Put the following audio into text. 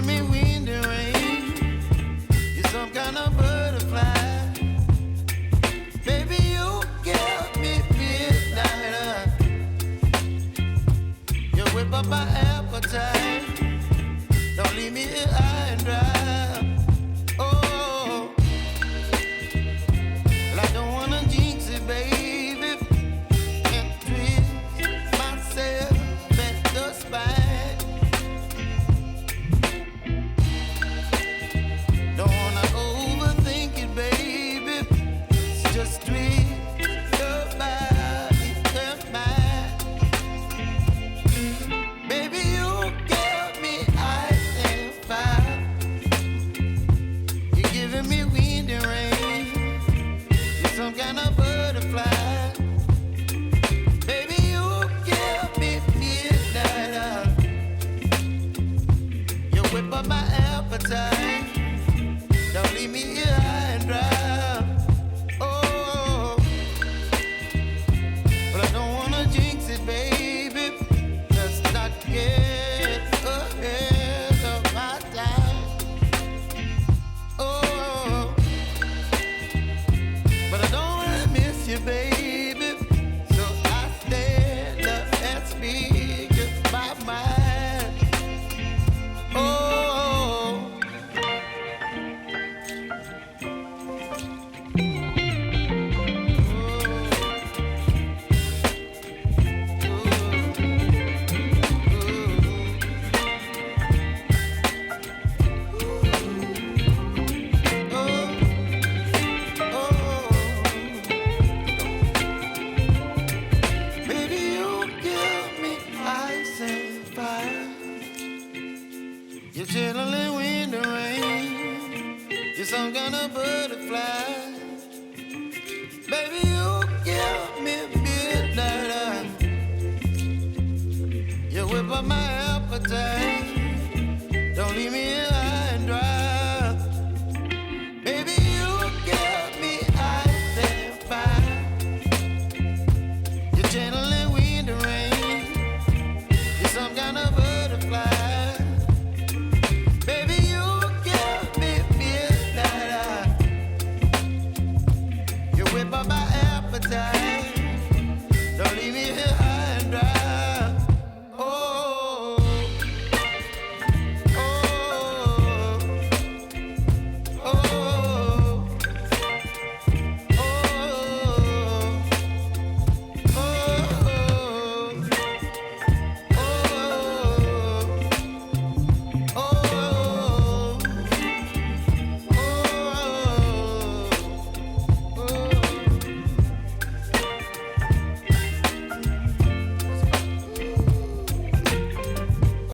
giving me wind and rain. You're some kind of butterfly. Baby, you give me midnight. You whip up my appetite. Don't leave me here high and dry. Oh, well, I don't wanna jinx it, baby, and twist myself at the spine. Don't wanna overthink it, baby. It's just twist your body and mine. Baby, you give me ice and fire. You're giving me wind and rain. You're some kind of butterfly. Baby, you give me midnight. You whip up my appetite. Don't leave me here high and dry. Oh, but I don't wanna jinx it, baby. Let's not get ahead of my time. Oh, but I don't wanna miss you, baby. So I stand up and speak my mind. Oh. Baby, you give me ice and fire. You're chilling wind and rain. You're some kind of butterfly. Baby, you give me midnight. You whip up my appetite.